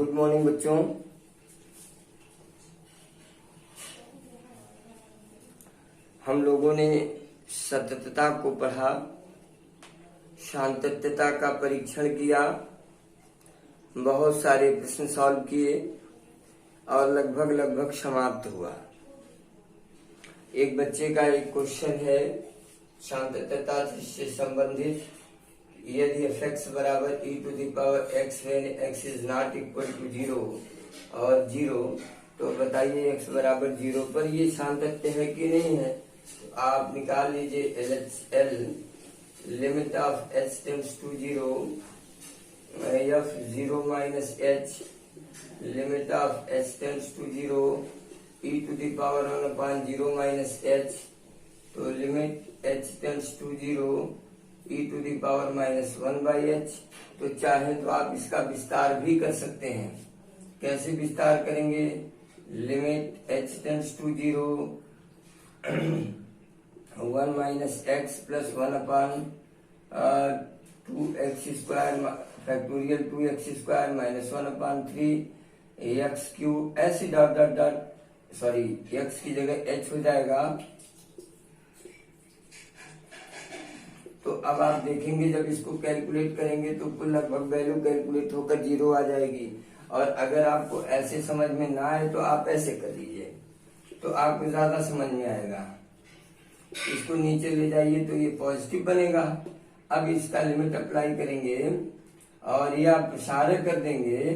Good morning बच्चों। हम लोगों ने सततता को पढ़ा, शांतता का परीक्षण किया, बहुत सारे प्रश्न सॉल्व किए और लगभग समाप्त हुआ। एक बच्चे का एक क्वेश्चन है शांतता से संबंधित, यदि f(x) बराबर e⁻x when x is not equal to 0 और 0, तो बताइए x बराबर 0 पर ये शांतत्य है कि नहीं है। तो आप निकाल लीजिए LHL, limit of h tends to 0 f(0 - h), limit of h tends to 0 e⁻1/0 - h, तो limit h tends to 0 e⁻1/h। तो चाहे तो आप इसका विस्तार भी कर सकते हैं। कैसे विस्तार करेंगे? Limit h tends to 0 1 - x plus 1/2x² factorial 2x² -1/3 x³ ऐसे dot dot dot, sorry x की जगह h हो जाएगा। तो अब आप देखेंगे जब इसको कैलकुलेट करेंगे तो कुल लगभग वैल्यू कैलकुलेट होकर 0 आ जाएगी। और अगर आपको ऐसे समझ में ना आए तो आप ऐसे कर लीजिए, तो आपको ज्यादा समझ में आएगा। इसको नीचे ले जाइए तो ये पॉजिटिव बनेगा। अब इसका लिमिट अप्लाई करेंगे और ये आप प्रसार कर देंगे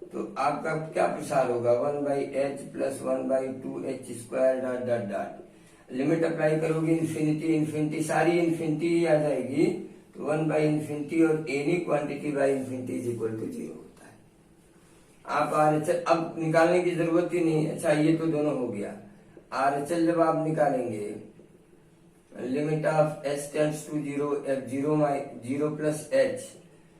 तो आपका क्या प्रसार होगा? 1/h plus 1/2h² dot dot dot. Limit apply करोगे इन्फिनिटी, सारी इन्फिनिटी आ जाएगी, तो 1/∞ और any quantity by infinity is equal to 0 होता है। आप RHL अब निकालने की जरूरत ही नहीं। अच्छा, ये तो दोनों हो गया। RHL जब आप निकालेंगे, limit of h tends to 0 f(0 plus h),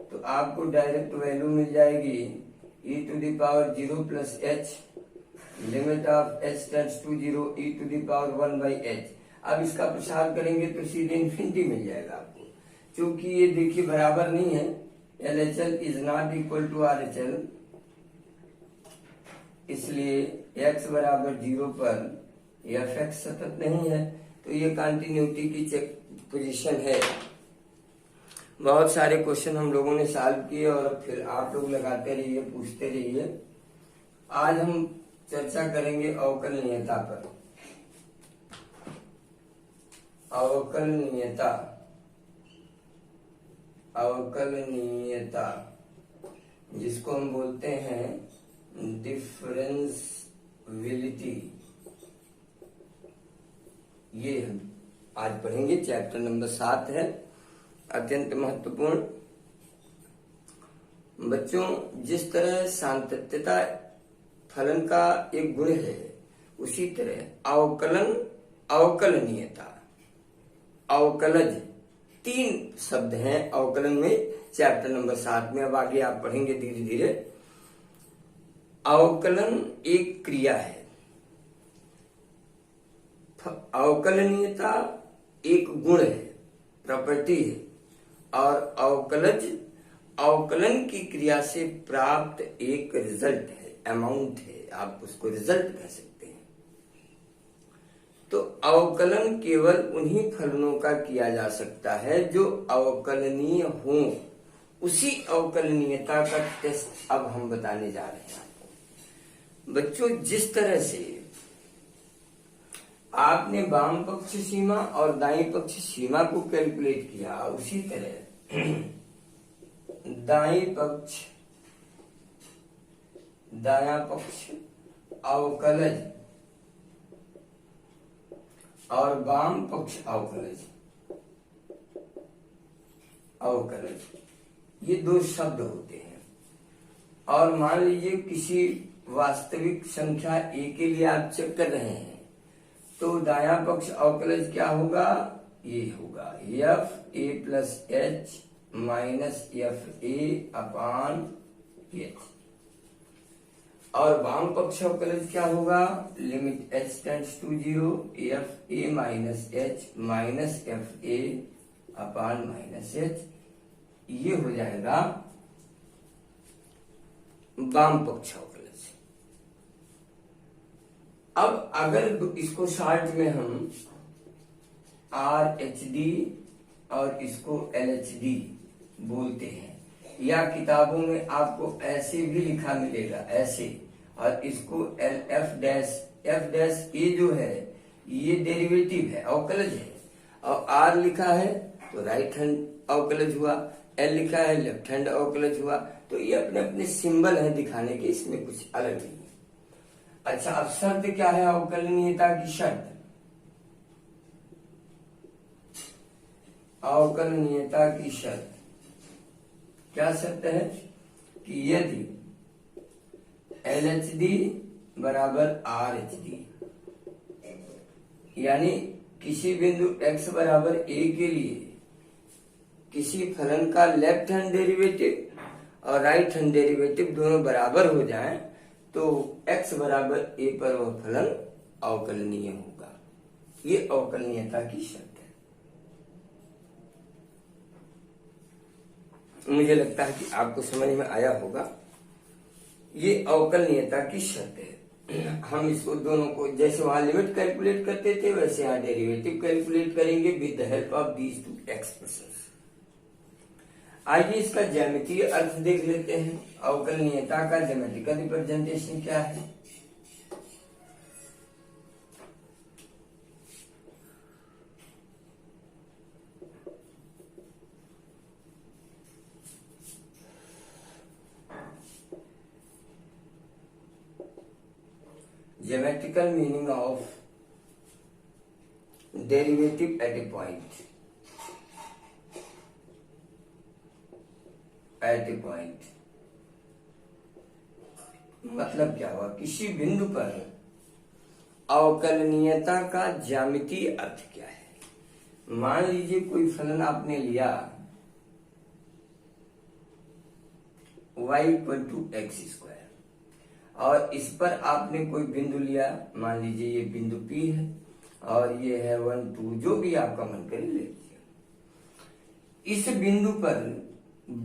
तो आपको डायरेक्ट वैल्यू मिल जाएगी e⁻0 plus h, limit of h tends to 0 e⁻1/h। अब इसका प्रसार करेंगे तो सीधे इन्फिनिटी मिल जाएगा आपको। क्योंकि ये देखिए बराबर नहीं है, LHL is not equal to RHL, इसलिए x बराबर 0 पर f(x) सतत नहीं है। तो ये कंटिन्यूटी की चेक पोजीशन है। बहुत सारे क्वेश्चन हम लोगों ने सॉल्व किए और फिर आप लोग लगाते रहिए, पूछते रहिए। आज हम चर्चा करेंगे अवकलनीयता पर। अवकलनीयता जिसको हम बोलते हैं डिफरेंशियबिलिटी, ये हम आज पढ़ेंगे। चैप्टर नंबर 7 है, अत्यंत महत्वपूर्ण। बच्चों, जिस तरह सातत्यता फलन का एक गुण है, उसी तरह अवकलनीयता, अवकलज, 3 शब्द हैं अवकलन में चैप्टर नंबर 7 में। अब आगे आप पढ़ेंगे धीरे धीरे। अवकलन एक क्रिया है, अवकलनीयता एक गुण है, प्रॉपर्टी है, और अवकलज अवकलन की क्रिया से प्राप्त एक रिजल्ट है, अमाउंट है, आप उसको रिजल्ट कह सकते हैं। तो अवकलन केवल उन्हीं फलनों का किया जा सकता है जो अवकलनीय हो। उसी अवकलनीयता का टेस्ट अब हम बताने जा रहे हैं आपको। बच्चों, जिस तरह से आपने वाम पक्ष सीमा और दाईं पक्ष सीमा को कैलकुलेट किया, उसी तरह दाईं पक्ष, दायां पक्ष अवकलज और वाम पक्ष अवकलज, ये 2 शब्द होते हैं। और मान लीजिए किसी वास्तविक संख्या a के लिए आप चेक कर रहे हैं, तो दायां पक्ष अवकलज क्या होगा? ये होगा fa plus h minus fa/h। और वाम पक्ष अवकलज क्या होगा? Limit h tends to 0 fa minus h minus fa/-h। ये हो जाएगा वाम पक्ष अवकलज। अब अगर इसको शॉर्ट में हम RHD और इसको LHD बोलते हैं, या किताबों में आपको ऐसे भी लिखा मिलेगा, ऐसे, और इसको LF डैश, F डैश, ये जो है ये डेरिवेटिव है, अवकलज है, और R लिखा है तो राइट हैंड अवकलज हुआ, L लिखा है लेफ्ट हैंड अवकलज हुआ। तो ये अपने अपने सिंबल है दिखाने के, इसमें कुछ अलग नहीं है। अच्छा, अब शर्त क्या है अवकलनीयता की शर्त? अवकलनीयता की शर्त क्या शर्त है कि यदि LHD बराबर RHD, यानी किसी बिंदु x बराबर a के लिए किसी फलन का लेफ्ट हैंड डेरिवेटिव और राइट हैंड डेरिवेटिव दोनों बराबर हो जाएं, तो x बराबर a पर वह फलन अवकलनीय होगा। ये अवकलनीयता की शर्त है। मुझे लगता है कि आपको समझ में आया होगा। ये अवकलनीयता की शर्त है। हम इसको दोनों को जैसे वहां लिमिट कैलकुलेट करते थे वैसे यहाँ डेरिवेटिव कैलकुलेट करेंगे with the help of these two expressions. आइए इसका ज्यामितीय अर्थ देख लेते हैं। अवकलनीयता का ज्योमेट्रिकल रिप्रेजेंटेशन क्या है? Geometrical meaning of derivative at a point. At a point मतलब क्या हुआ? किसी बिंदु पर अवकलनीयता का ज्यामितीय अर्थ क्या है? मान लीजिए कोई फलन आपने लिया y = x², और इस पर आपने कोई बिंदु लिया, मान लीजिए ये बिंदु P है और ये है 1 2, जो भी आपका मन करे ले लीजिए। इस बिंदु पर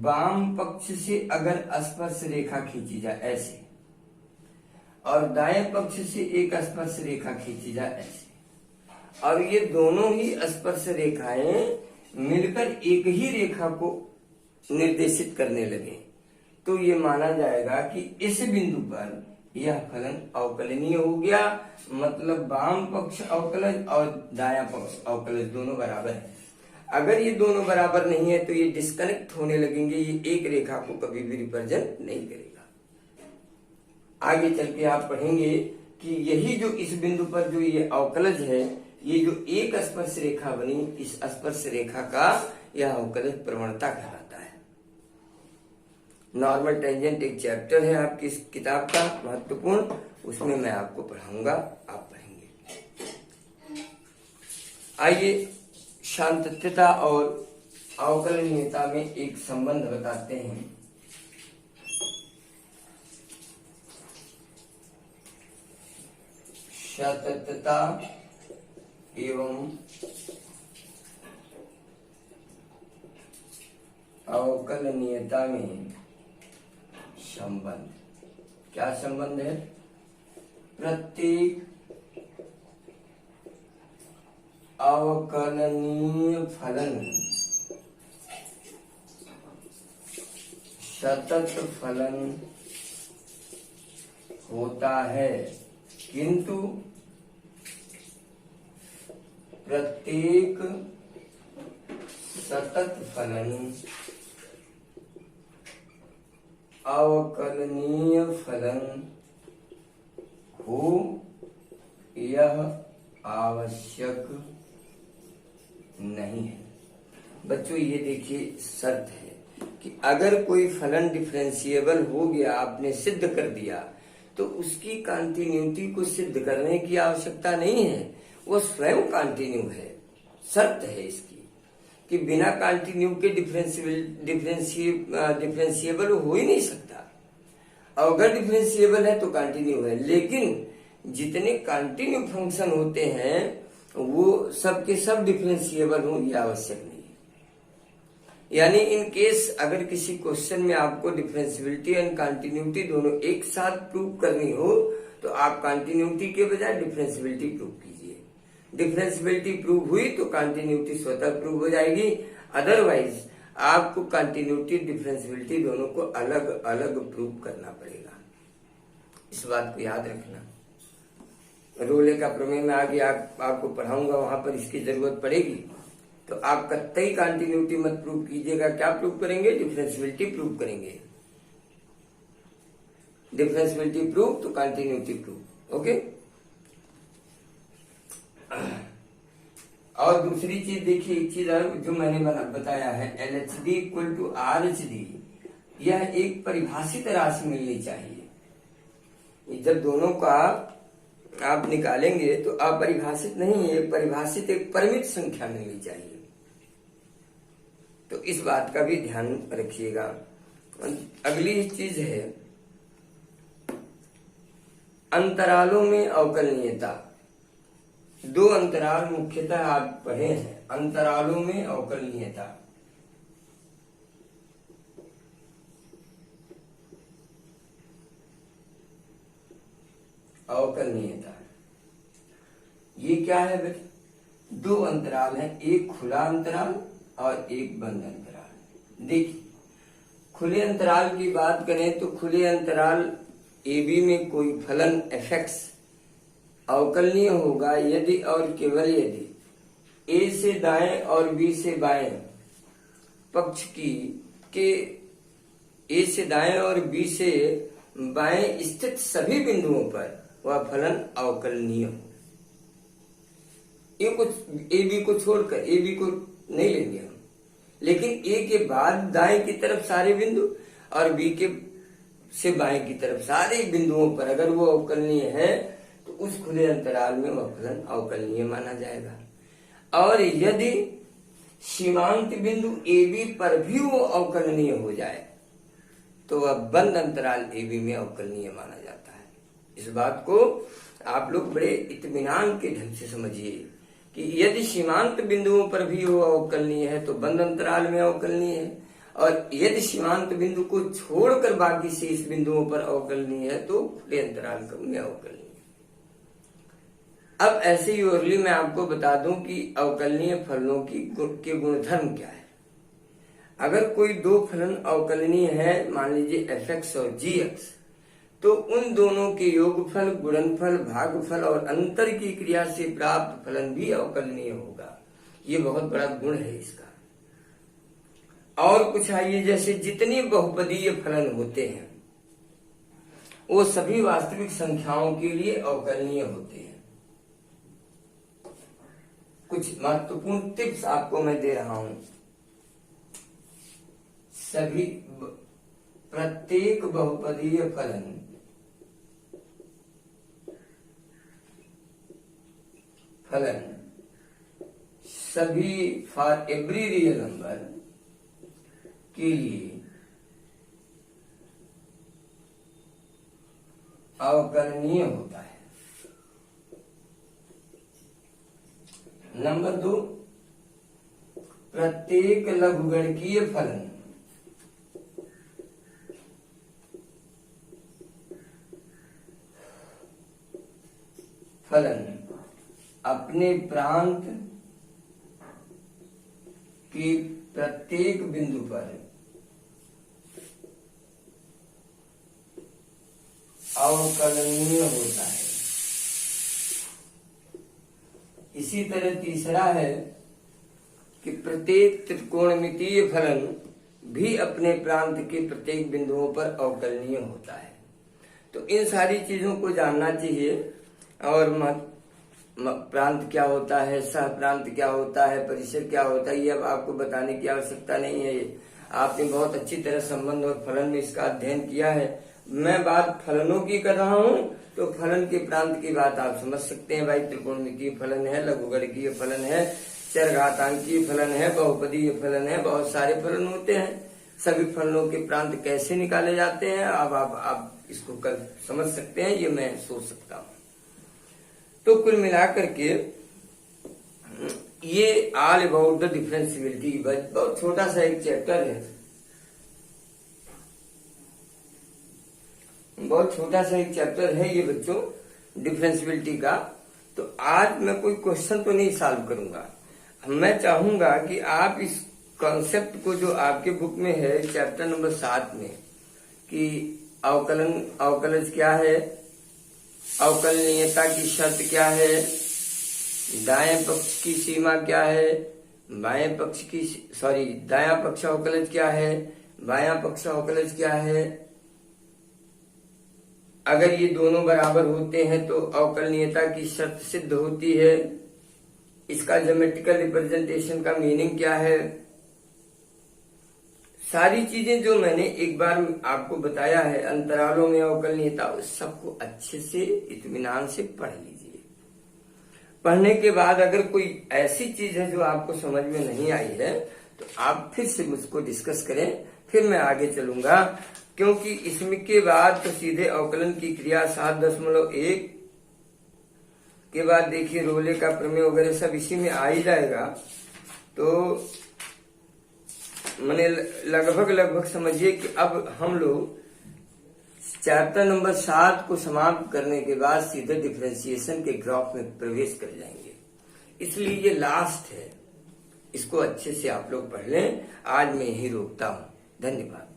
वाम पक्ष से अगर स्पर्श रेखा खींची जाए ऐसे, और दाएं पक्ष से एक स्पर्श रेखा खींची जाए ऐसे, और ये दोनों ही स्पर्श रेखाएं मिलकर एक ही रेखा को निर्देशित करने लगे, तो ये माना जाएगा कि इस बिंदु पर यह फलन अवकलनीय हो गया। मतलब वाम पक्ष अवकलज और दायां पक्ष अवकलज दोनों बराबर है। अगर ये दोनों बराबर नहीं है तो ये डिस्कनेक्ट होने लगेंगे, ये एक रेखा को कभी भी रिप्रेजेंट नहीं करेगा। आगे चल के आप पढ़ेंगे कि यही जो इस बिंदु पर जो ये अवकलज है, ये जो एक स्पर्श रेखा बनी, इस स्पर्श रेखा का यह अवकलज प्रवणता कहलाता है। नॉर्मल टेंजेंट एक चैप्टर है आपकी इस किताब का महत्वपूर्ण, उसमें मैं आपको पढ़ाऊंगा, आप पढ़ेंगे। आइए शांतता और अवकलनीयता में एक संबंध बताते हैं। शांतता एवं अवकलनीयता में संबंध। क्या संबंध है? प्रत्येक अवकलनीय फलन सतत फलन होता है, किंतु प्रत्येक सतत फलन अवकलनीय फलन हो यह आवश्यक नहीं है। बच्चों ये देखिए शर्त है कि अगर कोई फलन डिफरेंशिएबल हो गया, आपने सिद्ध कर दिया, तो उसकी कंटिन्यूटी को सिद्ध करने की आवश्यकता नहीं है, वो स्वयं कंटिन्यू है। शर्त है इसकी कि बिना कंटिन्यू के डिफरेंशिएबल हो ही नहीं सकता। अगर डिफरेंशिएबल है तो कंटिन्यू है, लेकिन जितने कंटिन्यू फंक्शन होते हैं वो सब के सब डिफरेंशिएबल हो, यह आवश्यक नहीं है। यानी इन केस अगर किसी क्वेश्चन में आपको डिफरेंशियबिलिटी एंड कंटिन्यूटी दोनों एक साथ प्रूव करनी हो तो आप कंटिन्यूटी के बजाय डिफरेंशियबिलिटी प्रूव कीजिए। डिफरेंशियबिलिटी प्रूव हुई तो कंटिन्यूटी स्वतः प्रूव हो जाएगी, अदरवाइज आपको कंटिन्यूटी डिफरेंशियबिलिटी दोनों को अलग अलग प्रूव करना पड़ेगा। इस बात को याद रखना। रोले का प्रमेय में आगे आपको पढ़ाऊंगा, वहां पर इसकी जरूरत पड़ेगी। तो आप कतई कंटिन्यूटी मत प्रूव कीजिएगा। क्या प्रूव करेंगे? डिफरेंशियबिलिटी प्रूव करेंगे। डिफरेंशियबिलिटी प्रूव तो कंटिन्यूटी प्रूव। ओके। और दूसरी चीज देखिए, एक चीज और जो मैंने बताया है, LHD इक्वल टू RHD, यह एक परिभाषित राशि मिलनी चाहिए। जब दोनों का आप निकालेंगे तो अपरिभाषित नहीं है, परिभाषित एक परिमित संख्या मिलनी चाहिए। तो इस बात का भी ध्यान रखिएगा। अगली चीज है अंतरालों में अवकलनीयता। दो अंतराल मुख्यतः आप पढ़े हैं, अंतरालों में अवकलनीयता। अवकलनीयता ये क्या है बेटा? दो अंतराल है, एक खुला अंतराल और एक बंद अंतराल। देखिए, खुले अंतराल की बात करें तो खुले अंतराल AB में कोई फलन fx अवकलनीय होगा यदि और केवल यदि A से दाएं और B से बाएं पक्ष के A से दाएं और B से बाएं स्थित सभी बिंदुओं पर वह फलन अवकलनीय हो। ये कुछ AB को छोड़कर, AB को नहीं लेंगे हम, लेकिन A के बाद दाएं की तरफ सारे बिंदु और B के से बाएं की तरफ सारे बिंदुओं पर अगर वो अवकलनीय है तो उस खुले अंतराल में वह फलन अवकलनीय माना जाएगा। और यदि सीमांत बिंदु AB पर भी वो अवकलनीय हो जाए तो वह बंद अंतराल AB में अवकलनीय माना जाता है। इस बात को आप लोग बड़े इत्मीनान के ढंग से समझिए कि यदि सीमांत बिंदुओं पर भी वो अवकलनीय है तो बंद अंतराल में अवकलनीय है, और यदि सीमांत बिंदु को छोड़कर बाकी शेष बिंदुओं पर अवकलनीय है तो खुले अंतराल में अवकलनीय। अब ऐसे ही ओरली मैं आपको बता दूं कि अवकलनीय फलनों के गुणधर्म क्या है। अगर कोई दो फलन अवकलनीय है, मान लीजिए fx और gx, तो उन दोनों के योगफल, गुणनफल, भागफल और अंतर की क्रिया से प्राप्त फलन भी अवकलनीय होगा। ये बहुत बड़ा गुण है इसका। और कुछ आइए, जैसे जितने बहुपदीय फलन होते हैं वो सभी वास्तविक संख्याओं के लिए अवकलनीय होते हैं। कुछ महत्वपूर्ण टिप्स आपको मैं दे रहा हूं। सभी प्रत्येक बहुपदीय फलन सभी फॉर एवरी रियल नंबर के लिए अवकलनीय होता है। नंबर 2, प्रत्येक लघुगणकीय फलन अपने प्रांत के प्रत्येक बिंदु पर अवकलनीय होता है। इसी तरह तीसरा है कि प्रत्येक त्रिकोणमितीय फलन भी अपने प्रांत के प्रत्येक बिंदुओं पर अवकलनीय होता है। तो इन सारी चीजों को जानना चाहिए। और प्रांत क्या होता है, सह प्रांत क्या होता है, परिसर क्या होता है, ये अब आपको बताने की आवश्यकता नहीं है। आपने बहुत अच्छी तरह संबंध और फलन में इसका अध्ययन किया है। मैं बात फलनों की कर रहा हूं तो फलन के प्रांत की बात आप समझ सकते हैं। भाई, त्रिकोणमितीय फलन है, लघुगणकीय फलन है, चरघातांकीय फलन है, बहुपदीय फलन है, बहुत सारे फलन होते हैं। सभी फलनों के प्रांत कैसे निकाले जाते हैं अब आप इसको कर समझ सकते हैं, ये मैं सोच सकता हूं। तो कुल मिलाकर के ये ऑल अबाउट द डिफरेंशियबिलिटी। बहुत छोटा सा एक चैप्टर है, बहुत छोटा सा एक चैप्टर है ये बच्चों, डिफरेंशियबिलिटी का। तो आज मैं कोई क्वेश्चन तो नहीं सॉल्व करूंगा। मैं चाहूंगा कि आप इस कॉन्सेप्ट को जो आपके बुक में है चैप्टर नंबर 7 में, कि अवकलज क्या है, अवकलनीयता की शर्त क्या है, दाएं पक्ष की सीमा क्या है, दायां पक्ष अवकलज क्या है, बायां पक्ष अवकलज क्या है, अगर ये दोनों बराबर होते हैं तो अवकलनीयता की शर्त सिद्ध होती है, इसका ज्योमेट्रिकल रिप्रेजेंटेशन का मीनिंग क्या है, सारी चीजें जो मैंने एक बार आपको बताया है, अंतरालों में अवकलनीयता, उस सबको अच्छे से इत्मीनान से पढ़ लीजिए। पढ़ने के बाद अगर कोई ऐसी चीज है जो आपको समझ में नहीं आई है तो आप फिर से मुझको डिस्कस करें, फिर मैं आगे चलूंगा। क्योंकि इसमें के बाद तो सीधे अवकलन की क्रिया 7.1 के बाद देखिए रोले का प्रमेय वगैरह सब इसी में आ ही जाएगा। तो मैंने लगभग समझिए कि अब हम लोग चैप्टर नंबर 7 को समाप्त करने के बाद सीधे डिफरेंशिएशन के ग्राफ में प्रवेश कर जाएंगे। इसलिए ये लास्ट है, इसको अच्छे से आप लोग पढ़ लें। आज मैं यही रोकता हूं। धन्यवाद।